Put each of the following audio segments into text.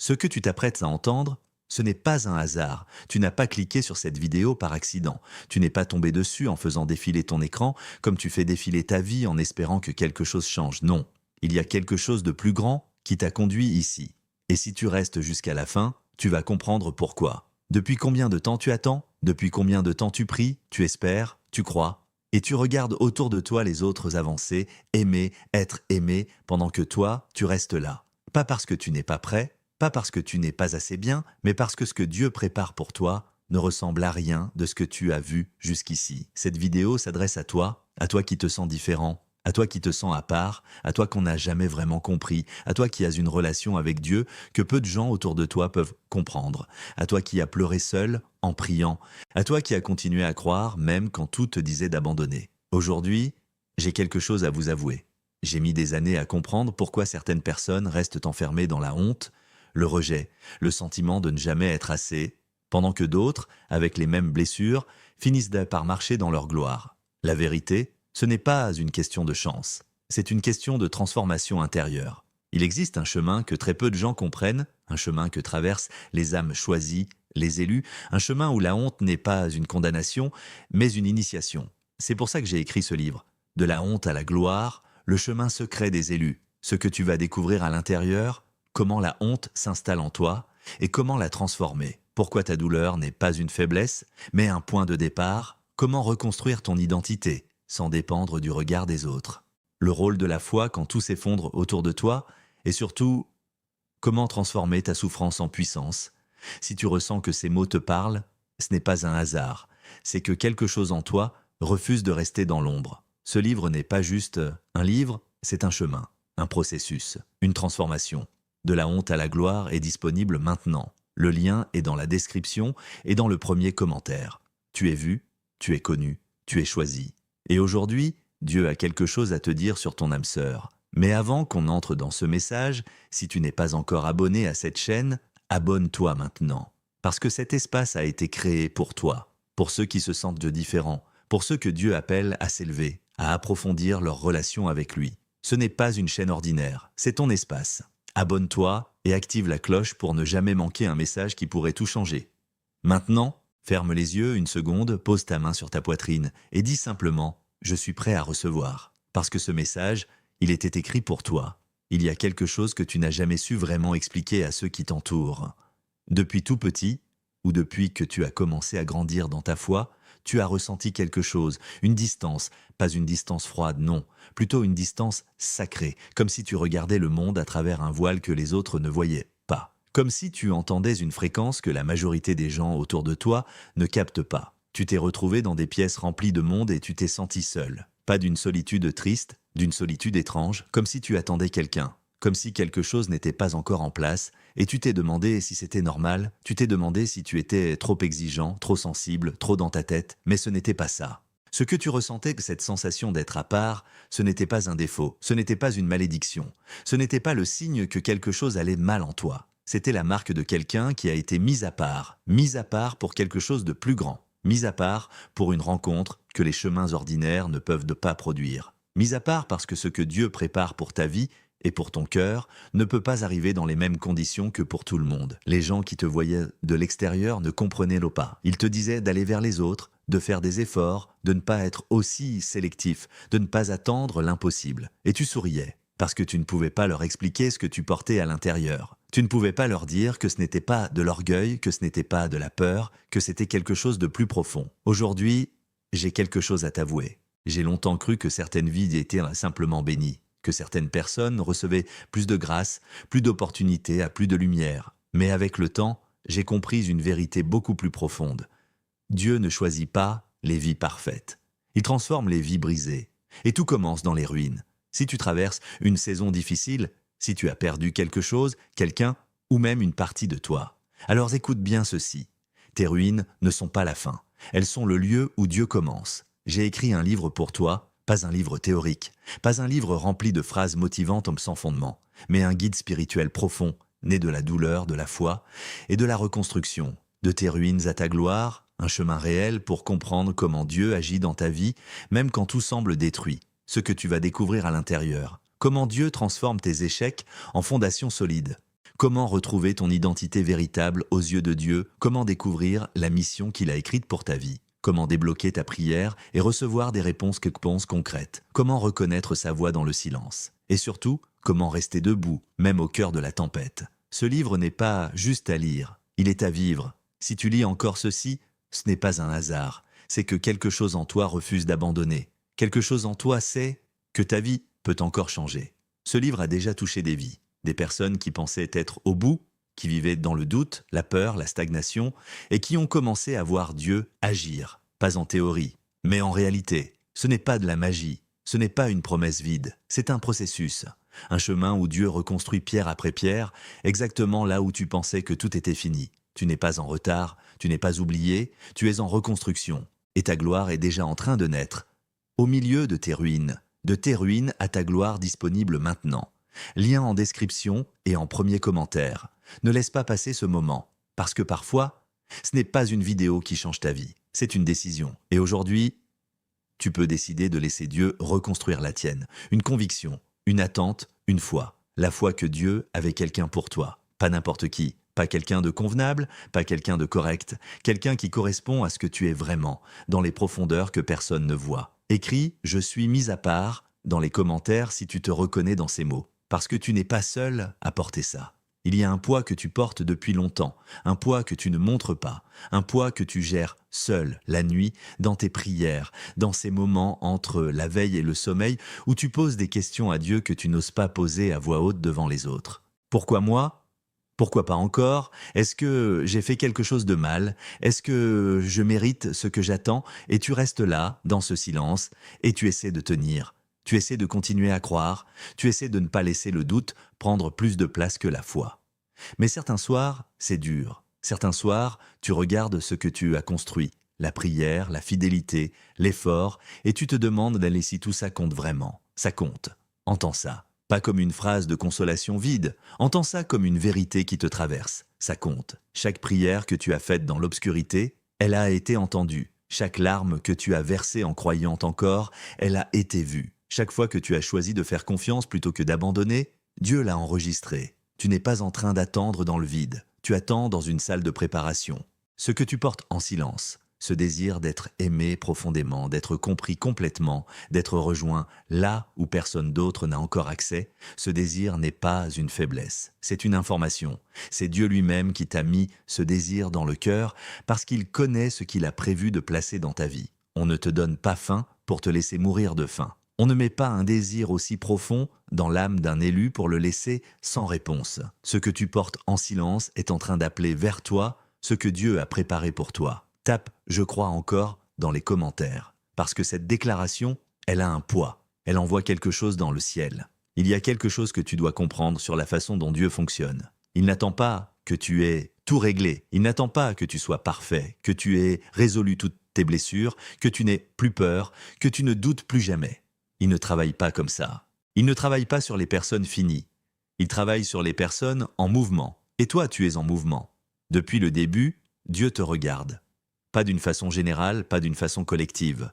Ce que tu t'apprêtes à entendre, ce n'est pas un hasard. Tu n'as pas cliqué sur cette vidéo par accident. Tu n'es pas tombé dessus en faisant défiler ton écran comme tu fais défiler ta vie en espérant que quelque chose change. Non. Il y a quelque chose de plus grand qui t'a conduit ici. Et si tu restes jusqu'à la fin, tu vas comprendre pourquoi. Depuis combien de temps tu attends? Depuis combien de temps tu pries, tu espères, tu crois? Et tu regardes autour de toi les autres avancer, aimer, être aimé, pendant que toi, tu restes là. Pas parce que tu n'es pas prêt, pas parce que tu n'es pas assez bien, mais parce que ce que Dieu prépare pour toi ne ressemble à rien de ce que tu as vu jusqu'ici. Cette vidéo s'adresse à toi qui te sens différent, à toi qui te sens à part, à toi qu'on n'a jamais vraiment compris, à toi qui as une relation avec Dieu que peu de gens autour de toi peuvent comprendre, à toi qui as pleuré seul en priant, à toi qui as continué à croire même quand tout te disait d'abandonner. Aujourd'hui, j'ai quelque chose à vous avouer. J'ai mis des années à comprendre pourquoi certaines personnes restent enfermées dans la honte, le rejet, le sentiment de ne jamais être assez, pendant que d'autres, avec les mêmes blessures, finissent par marcher dans leur gloire. La vérité, ce n'est pas une question de chance, c'est une question de transformation intérieure. Il existe un chemin que très peu de gens comprennent, un chemin que traversent les âmes choisies, les élus, un chemin où la honte n'est pas une condamnation, mais une initiation. C'est pour ça que j'ai écrit ce livre. De la honte à la gloire, le chemin secret des élus, ce que tu vas découvrir à l'intérieur, comment la honte s'installe en toi et comment la transformer. Pourquoi ta douleur n'est pas une faiblesse, mais un point de départ. Comment reconstruire ton identité sans dépendre du regard des autres. Le rôle de la foi quand tout s'effondre autour de toi et surtout, comment transformer ta souffrance en puissance. Si tu ressens que ces mots te parlent, ce n'est pas un hasard. C'est que quelque chose en toi refuse de rester dans l'ombre. Ce livre n'est pas juste un livre, c'est un chemin, un processus, une transformation. De la honte à la gloire est disponible maintenant. Le lien est dans la description et dans le premier commentaire. Tu es vu, tu es connu, tu es choisi. Et aujourd'hui, Dieu a quelque chose à te dire sur ton âme sœur. Mais avant qu'on entre dans ce message, si tu n'es pas encore abonné à cette chaîne, abonne-toi maintenant. Parce que cet espace a été créé pour toi, pour ceux qui se sentent différents, pour ceux que Dieu appelle à s'élever, à approfondir leur relation avec lui. Ce n'est pas une chaîne ordinaire, c'est ton espace. Abonne-toi et active la cloche pour ne jamais manquer un message qui pourrait tout changer. Maintenant, ferme les yeux une seconde, pose ta main sur ta poitrine et dis simplement « Je suis prêt à recevoir ». Parce que ce message, il était écrit pour toi. Il y a quelque chose que tu n'as jamais su vraiment expliquer à ceux qui t'entourent. Depuis tout petit, ou depuis que tu as commencé à grandir dans ta foi, tu as ressenti quelque chose, une distance, pas une distance froide, non, plutôt une distance sacrée, comme si tu regardais le monde à travers un voile que les autres ne voyaient pas. Comme si tu entendais une fréquence que la majorité des gens autour de toi ne captent pas. Tu t'es retrouvé dans des pièces remplies de monde et tu t'es senti seul. Pas d'une solitude triste, d'une solitude étrange, comme si tu attendais quelqu'un, comme si quelque chose n'était pas encore en place, et tu t'es demandé si c'était normal, tu t'es demandé si tu étais trop exigeant, trop sensible, trop dans ta tête, mais ce n'était pas ça. Ce que tu ressentais, que cette sensation d'être à part, ce n'était pas un défaut, ce n'était pas une malédiction, ce n'était pas le signe que quelque chose allait mal en toi. C'était la marque de quelqu'un qui a été mis à part pour quelque chose de plus grand, mis à part pour une rencontre que les chemins ordinaires ne peuvent pas produire, mis à part parce que ce que Dieu prépare pour ta vie et pour ton cœur ne peut pas arriver dans les mêmes conditions que pour tout le monde. Les gens qui te voyaient de l'extérieur ne comprenaient le pas. Ils te disaient d'aller vers les autres, de faire des efforts, de ne pas être aussi sélectif, de ne pas attendre l'impossible. Et tu souriais, parce que tu ne pouvais pas leur expliquer ce que tu portais à l'intérieur. Tu ne pouvais pas leur dire que ce n'était pas de l'orgueil, que ce n'était pas de la peur, que c'était quelque chose de plus profond. Aujourd'hui, j'ai quelque chose à t'avouer. J'ai longtemps cru que certaines vies étaient simplement bénies, que certaines personnes recevaient plus de grâce, plus d'opportunités, à plus de lumière. Mais avec le temps, j'ai compris une vérité beaucoup plus profonde. Dieu ne choisit pas les vies parfaites. Il transforme les vies brisées. Et tout commence dans les ruines. Si tu traverses une saison difficile, si tu as perdu quelque chose, quelqu'un ou même une partie de toi, alors écoute bien ceci. Tes ruines ne sont pas la fin. Elles sont le lieu où Dieu commence. J'ai écrit un livre pour toi, pas un livre théorique, pas un livre rempli de phrases motivantes sans fondement, mais un guide spirituel profond, né de la douleur, de la foi et de la reconstruction. De tes ruines à ta gloire, un chemin réel pour comprendre comment Dieu agit dans ta vie, même quand tout semble détruit. Ce que tu vas découvrir à l'intérieur. Comment Dieu transforme tes échecs en fondations solides. Comment retrouver ton identité véritable aux yeux de Dieu? Comment découvrir la mission qu'il a écrite pour ta vie? Comment débloquer ta prière et recevoir des réponses concrètes? Comment reconnaître sa voix dans le silence? Et surtout, comment rester debout, même au cœur de la tempête? Ce livre n'est pas juste à lire, il est à vivre. Si tu lis encore ceci, ce n'est pas un hasard, c'est que quelque chose en toi refuse d'abandonner. Quelque chose en toi sait que ta vie peut encore changer. Ce livre a déjà touché des vies, des personnes qui pensaient être au bout, qui vivaient dans le doute, la peur, la stagnation, et qui ont commencé à voir Dieu agir, pas en théorie, mais en réalité. Ce n'est pas de la magie, ce n'est pas une promesse vide, c'est un processus, un chemin où Dieu reconstruit pierre après pierre, exactement là où tu pensais que tout était fini. Tu n'es pas en retard, tu n'es pas oublié, tu es en reconstruction, et ta gloire est déjà en train de naître. Au milieu de tes ruines à ta gloire disponible maintenant. Lien en description et en premier commentaire. Ne laisse pas passer ce moment, parce que parfois, ce n'est pas une vidéo qui change ta vie, c'est une décision. Et aujourd'hui, tu peux décider de laisser Dieu reconstruire la tienne. Une conviction, une attente, une foi. La foi que Dieu avait quelqu'un pour toi, pas n'importe qui. Pas quelqu'un de convenable, pas quelqu'un de correct, quelqu'un qui correspond à ce que tu es vraiment, dans les profondeurs que personne ne voit. Écris « Je suis mis à part » dans les commentaires si tu te reconnais dans ces mots, parce que tu n'es pas seul à porter ça. Il y a un poids que tu portes depuis longtemps, un poids que tu ne montres pas, un poids que tu gères seul, la nuit, dans tes prières, dans ces moments entre la veille et le sommeil où tu poses des questions à Dieu que tu n'oses pas poser à voix haute devant les autres. Pourquoi moi ? Pourquoi pas encore? Est-ce que j'ai fait quelque chose de mal? Est-ce que je mérite ce que j'attends? Et tu restes là, dans ce silence, et tu essaies de tenir. Tu essaies de continuer à croire. Tu essaies de ne pas laisser le doute prendre plus de place que la foi. Mais certains soirs, c'est dur. Certains soirs, tu regardes ce que tu as construit. La prière, la fidélité, l'effort, et tu te demandes d'aller si tout ça compte vraiment. Ça compte. Entends ça. Pas comme une phrase de consolation vide, entends ça comme une vérité qui te traverse. Ça compte. Chaque prière que tu as faite dans l'obscurité, elle a été entendue. Chaque larme que tu as versée en croyant encore, elle a été vue. Chaque fois que tu as choisi de faire confiance plutôt que d'abandonner, Dieu l'a enregistré. Tu n'es pas en train d'attendre dans le vide, tu attends dans une salle de préparation. Ce que tu portes en silence, ce désir d'être aimé profondément, d'être compris complètement, d'être rejoint là où personne d'autre n'a encore accès, ce désir n'est pas une faiblesse, c'est une information. C'est Dieu lui-même qui t'a mis ce désir dans le cœur parce qu'il connaît ce qu'il a prévu de placer dans ta vie. On ne te donne pas faim pour te laisser mourir de faim. On ne met pas un désir aussi profond dans l'âme d'un élu pour le laisser sans réponse. Ce que tu portes en silence est en train d'appeler vers toi ce que Dieu a préparé pour toi. Tape « Je crois encore » dans les commentaires, parce que cette déclaration, elle a un poids, elle envoie quelque chose dans le ciel. Il y a quelque chose que tu dois comprendre sur la façon dont Dieu fonctionne. Il n'attend pas que tu aies tout réglé, il n'attend pas que tu sois parfait, que tu aies résolu toutes tes blessures, que tu n'aies plus peur, que tu ne doutes plus jamais. Il ne travaille pas comme ça. Il ne travaille pas sur les personnes finies. Il travaille sur les personnes en mouvement. Et toi, tu es en mouvement. Depuis le début, Dieu te regarde. Pas d'une façon générale, pas d'une façon collective.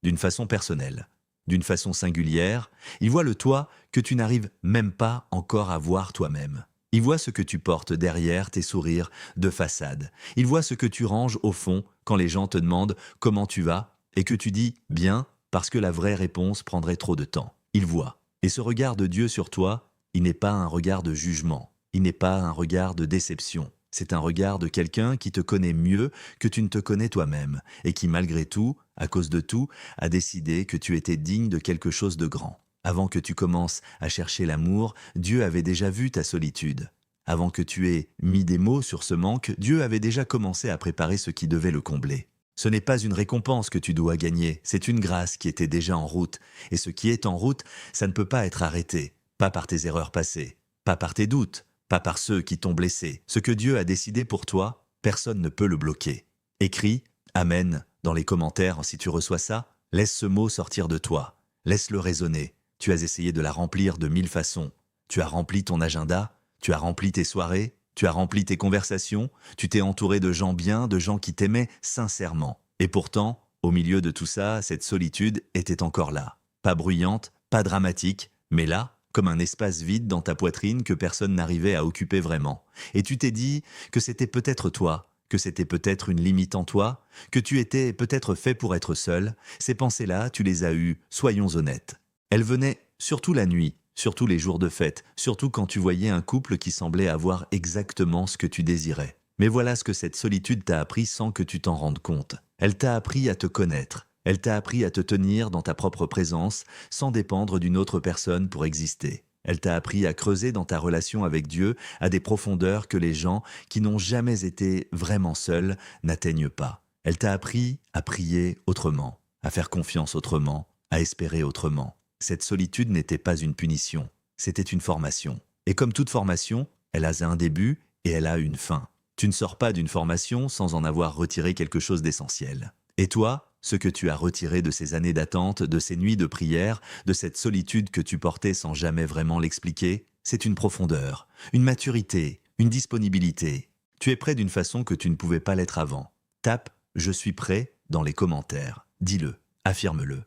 D'une façon personnelle. D'une façon singulière. Il voit le toi que tu n'arrives même pas encore à voir toi-même. Il voit ce que tu portes derrière tes sourires de façade. Il voit ce que tu ranges au fond quand les gens te demandent comment tu vas et que tu dis « bien » parce que la vraie réponse prendrait trop de temps. Il voit. Et ce regard de Dieu sur toi, il n'est pas un regard de jugement. Il n'est pas un regard de déception. C'est un regard de quelqu'un qui te connaît mieux que tu ne te connais toi-même et qui malgré tout, à cause de tout, a décidé que tu étais digne de quelque chose de grand. Avant que tu commences à chercher l'amour, Dieu avait déjà vu ta solitude. Avant que tu aies mis des mots sur ce manque, Dieu avait déjà commencé à préparer ce qui devait le combler. Ce n'est pas une récompense que tu dois gagner, c'est une grâce qui était déjà en route. Et ce qui est en route, ça ne peut pas être arrêté. Pas par tes erreurs passées, pas par tes doutes, pas par ceux qui t'ont blessé. Ce que Dieu a décidé pour toi, personne ne peut le bloquer. Écris « Amen » dans les commentaires si tu reçois ça. Laisse ce mot sortir de toi. Laisse-le résonner. Tu as essayé de la remplir de 1000 façons. Tu as rempli ton agenda, tu as rempli tes soirées, tu as rempli tes conversations, tu t'es entouré de gens bien, de gens qui t'aimaient sincèrement. Et pourtant, au milieu de tout ça, cette solitude était encore là. Pas bruyante, pas dramatique, mais là, comme un espace vide dans ta poitrine que personne n'arrivait à occuper vraiment. Et tu t'es dit que c'était peut-être toi, que c'était peut-être une limite en toi, que tu étais peut-être fait pour être seul. Ces pensées-là, tu les as eues, soyons honnêtes. Elles venaient surtout la nuit, surtout les jours de fête, surtout quand tu voyais un couple qui semblait avoir exactement ce que tu désirais. Mais voilà ce que cette solitude t'a appris sans que tu t'en rendes compte. Elle t'a appris à te connaître. Elle t'a appris à te tenir dans ta propre présence, sans dépendre d'une autre personne pour exister. Elle t'a appris à creuser dans ta relation avec Dieu à des profondeurs que les gens qui n'ont jamais été vraiment seuls n'atteignent pas. Elle t'a appris à prier autrement, à faire confiance autrement, à espérer autrement. Cette solitude n'était pas une punition, c'était une formation. Et comme toute formation, elle a un début et elle a une fin. Tu ne sors pas d'une formation sans en avoir retiré quelque chose d'essentiel. Et toi, ce que tu as retiré de ces années d'attente, de ces nuits de prière, de cette solitude que tu portais sans jamais vraiment l'expliquer, c'est une profondeur, une maturité, une disponibilité. Tu es prêt d'une façon que tu ne pouvais pas l'être avant. Tape « Je suis prêt » dans les commentaires. Dis-le, affirme-le.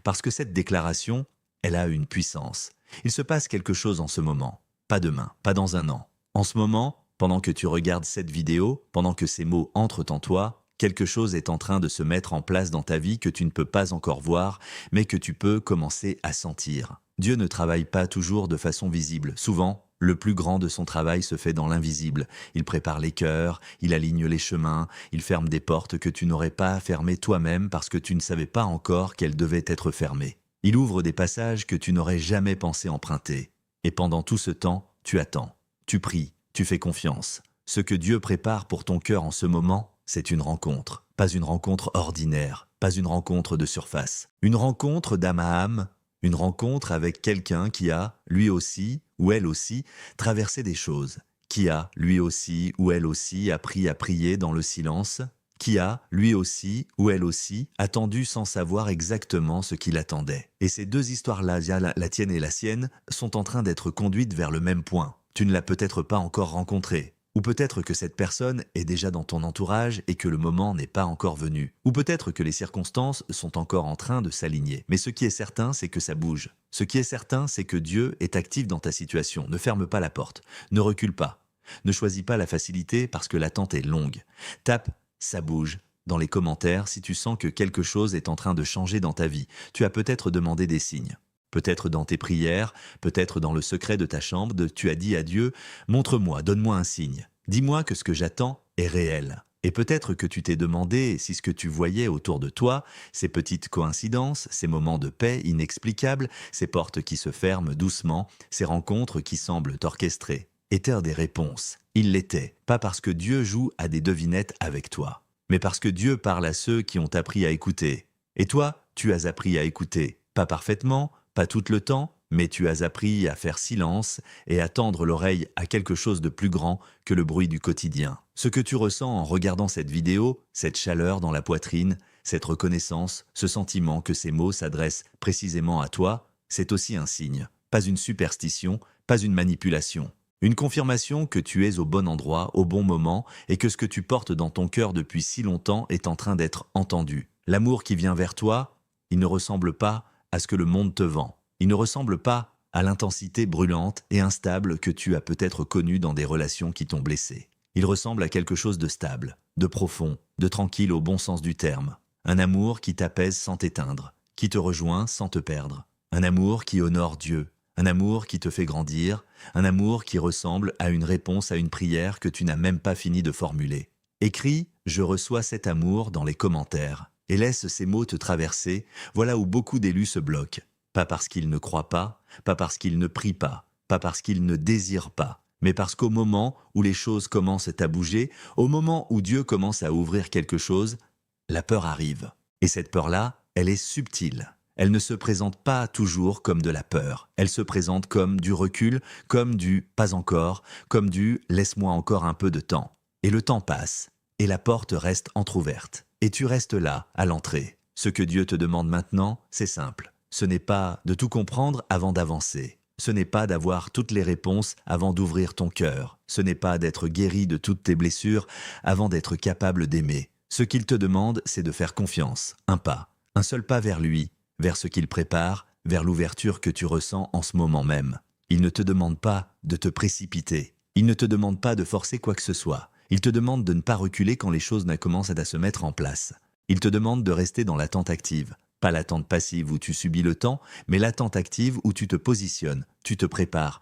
Parce que cette déclaration, elle a une puissance. Il se passe quelque chose en ce moment. Pas demain, pas dans un an. En ce moment, pendant que tu regardes cette vidéo, pendant que ces mots entrent en toi, quelque chose est en train de se mettre en place dans ta vie que tu ne peux pas encore voir, mais que tu peux commencer à sentir. Dieu ne travaille pas toujours de façon visible. Souvent, le plus grand de son travail se fait dans l'invisible. Il prépare les cœurs, il aligne les chemins, il ferme des portes que tu n'aurais pas fermées toi-même parce que tu ne savais pas encore qu'elles devaient être fermées. Il ouvre des passages que tu n'aurais jamais pensé emprunter. Et pendant tout ce temps, tu attends, tu pries, tu fais confiance. Ce que Dieu prépare pour ton cœur en ce moment, c'est une rencontre. Pas une rencontre ordinaire, pas une rencontre de surface. Une rencontre d'âme à âme, une rencontre avec quelqu'un qui a, lui aussi, ou elle aussi, traversé des choses. Qui a, lui aussi, ou elle aussi, appris à prier dans le silence. Qui a, lui aussi, ou elle aussi, attendu sans savoir exactement ce qu'il attendait. Et ces deux histoires-là, la tienne et la sienne, sont en train d'être conduites vers le même point. Tu ne l'as peut-être pas encore rencontré. Ou peut-être que cette personne est déjà dans ton entourage et que le moment n'est pas encore venu. Ou peut-être que les circonstances sont encore en train de s'aligner. Mais ce qui est certain, c'est que ça bouge. Ce qui est certain, c'est que Dieu est actif dans ta situation. Ne ferme pas la porte. Ne recule pas. Ne choisis pas la facilité parce que l'attente est longue. Tape « ça bouge » dans les commentaires si tu sens que quelque chose est en train de changer dans ta vie. Tu as peut-être demandé des signes. Peut-être dans tes prières, peut-être dans le secret de ta chambre, tu as dit à Dieu « Montre-moi, donne-moi un signe. Dis-moi que ce que j'attends est réel. » Et peut-être que tu t'es demandé si ce que tu voyais autour de toi, ces petites coïncidences, ces moments de paix inexplicables, ces portes qui se ferment doucement, ces rencontres qui semblent orchestrées, étaient des réponses. Ils l'étaient, pas parce que Dieu joue à des devinettes avec toi, mais parce que Dieu parle à ceux qui ont appris à écouter. Et toi, tu as appris à écouter, pas parfaitement, pas tout le temps, mais tu as appris à faire silence et à tendre l'oreille à quelque chose de plus grand que le bruit du quotidien. Ce que tu ressens en regardant cette vidéo, cette chaleur dans la poitrine, cette reconnaissance, ce sentiment que ces mots s'adressent précisément à toi, c'est aussi un signe, pas une superstition, pas une manipulation. Une confirmation que tu es au bon endroit, au bon moment, et que ce que tu portes dans ton cœur depuis si longtemps est en train d'être entendu. L'amour qui vient vers toi, il ne ressemble pas à ce que le monde te vend. Il ne ressemble pas à l'intensité brûlante et instable que tu as peut-être connue dans des relations qui t'ont blessé. Il ressemble à quelque chose de stable, de profond, de tranquille au bon sens du terme. Un amour qui t'apaise sans t'éteindre, qui te rejoint sans te perdre. Un amour qui honore Dieu, un amour qui te fait grandir, un amour qui ressemble à une réponse à une prière que tu n'as même pas fini de formuler. Écris « Je reçois cet amour » dans les commentaires et laisse ces mots te traverser, voilà où beaucoup d'élus se bloquent. Pas parce qu'ils ne croient pas, pas parce qu'ils ne prient pas parce qu'ils ne désirent pas, mais parce qu'au moment où les choses commencent à bouger, au moment où Dieu commence à ouvrir quelque chose, la peur arrive. Et cette peur-là, elle est subtile. Elle ne se présente pas toujours comme de la peur. Elle se présente comme du recul, comme du « pas encore », comme du « laisse-moi encore un peu de temps ». Et le temps passe, et la porte reste entr'ouverte. Et tu restes là, à l'entrée. Ce que Dieu te demande maintenant, c'est simple. Ce n'est pas de tout comprendre avant d'avancer. Ce n'est pas d'avoir toutes les réponses avant d'ouvrir ton cœur. Ce n'est pas d'être guéri de toutes tes blessures avant d'être capable d'aimer. Ce qu'il te demande, c'est de faire confiance. Un pas, un seul pas vers lui, vers ce qu'il prépare, vers l'ouverture que tu ressens en ce moment même. Il ne te demande pas de te précipiter. Il ne te demande pas de forcer quoi que ce soit. Il te demande de ne pas reculer quand les choses commencent à se mettre en place. Il te demande de rester dans l'attente active. Pas l'attente passive où tu subis le temps, mais l'attente active où tu te positionnes, tu te prépares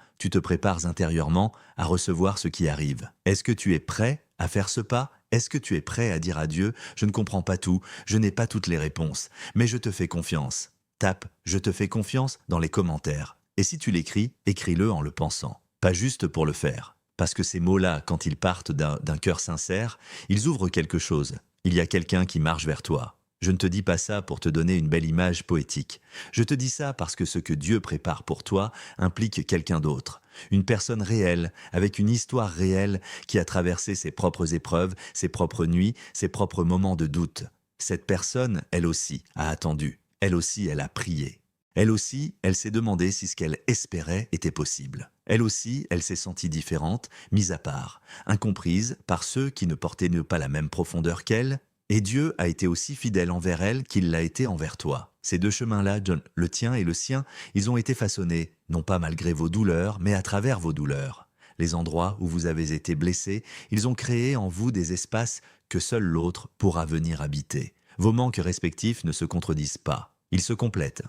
intérieurement à recevoir ce qui arrive. Est-ce que tu es prêt à faire ce pas? Est-ce que tu es prêt à dire à Dieu, je ne comprends pas tout, je n'ai pas toutes les réponses, mais je te fais confiance. Tape « Je te fais confiance » dans les commentaires. Et si tu l'écris, écris-le en le pensant. Pas juste pour le faire. Parce que ces mots-là, quand ils partent d'un cœur sincère, ils ouvrent quelque chose. Il y a quelqu'un qui marche vers toi. Je ne te dis pas ça pour te donner une belle image poétique. Je te dis ça parce que ce que Dieu prépare pour toi implique quelqu'un d'autre. Une personne réelle, avec une histoire réelle qui a traversé ses propres épreuves, ses propres nuits, ses propres moments de doute. Cette personne, elle aussi, a attendu. Elle aussi, elle a prié. Elle aussi, elle s'est demandé si ce qu'elle espérait était possible. Elle aussi, elle s'est sentie différente, mise à part, incomprise par ceux qui ne portaient pas la même profondeur qu'elle. Et Dieu a été aussi fidèle envers elle qu'il l'a été envers toi. Ces deux chemins-là, John, le tien et le sien, ils ont été façonnés, non pas malgré vos douleurs, mais à travers vos douleurs. Les endroits où vous avez été blessés, ils ont créé en vous des espaces que seul l'autre pourra venir habiter. Vos manques respectifs ne se contredisent pas, ils se complètent.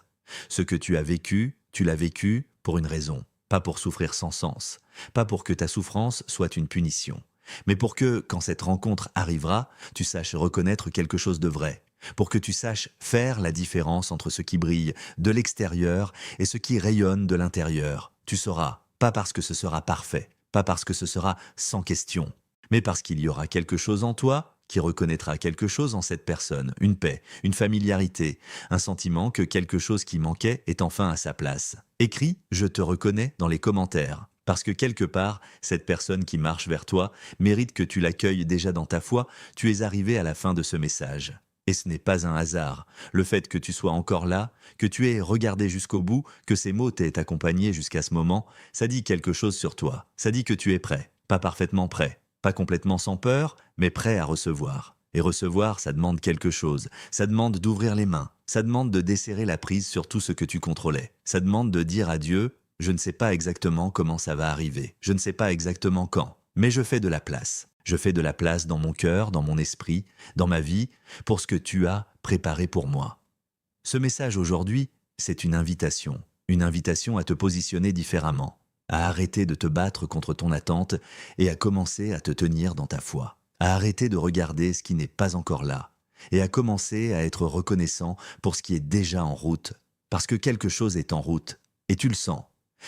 Ce que tu l'as vécu pour une raison, pas pour souffrir sans sens, pas pour que ta souffrance soit une punition. Mais pour que, quand cette rencontre arrivera, tu saches reconnaître quelque chose de vrai. Pour que tu saches faire la différence entre ce qui brille de l'extérieur et ce qui rayonne de l'intérieur. Tu sauras, pas parce que ce sera parfait, pas parce que ce sera sans question, mais parce qu'il y aura quelque chose en toi qui reconnaîtra quelque chose en cette personne, une paix, une familiarité, un sentiment que quelque chose qui manquait est enfin à sa place. Écris « Je te reconnais » dans les commentaires. Parce que quelque part, cette personne qui marche vers toi mérite que tu l'accueilles déjà dans ta foi, tu es arrivé à la fin de ce message. Et ce n'est pas un hasard. Le fait que tu sois encore là, que tu aies regardé jusqu'au bout, que ces mots t'aient accompagné jusqu'à ce moment, ça dit quelque chose sur toi. Ça dit que tu es prêt. Pas parfaitement prêt. Pas complètement sans peur, mais prêt à recevoir. Et recevoir, ça demande quelque chose. Ça demande d'ouvrir les mains. Ça demande de desserrer la prise sur tout ce que tu contrôlais. Ça demande de dire à Dieu, je ne sais pas exactement comment ça va arriver. Je ne sais pas exactement quand. Mais je fais de la place. Je fais de la place dans mon cœur, dans mon esprit, dans ma vie, pour ce que tu as préparé pour moi. Ce message aujourd'hui, c'est une invitation à te positionner différemment, à arrêter de te battre contre ton attente et à commencer à te tenir dans ta foi, à arrêter de regarder ce qui n'est pas encore là et à commencer à être reconnaissant pour ce qui est déjà en route, parce que quelque chose est en route et tu le sens,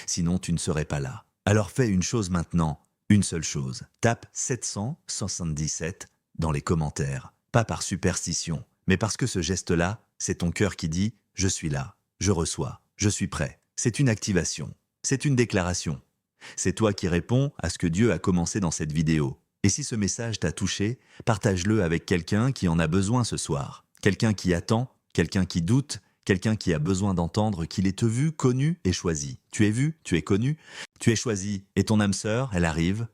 sinon tu ne serais pas là. Alors fais une chose maintenant, une seule chose. Tape 777 dans les commentaires, pas par superstition, mais parce que ce geste-là, c'est ton cœur qui dit « Je suis là, je reçois, je suis prêt ». C'est une activation, c'est une déclaration. C'est toi qui réponds à ce que Dieu a commencé dans cette vidéo. Et si ce message t'a touché, partage-le avec quelqu'un qui en a besoin ce soir. Quelqu'un qui attend, quelqu'un qui doute, quelqu'un qui a besoin d'entendre qu'il est vu, connu et choisi. Tu es vu, tu es connu, tu es choisi. Et ton âme sœur, elle arrive.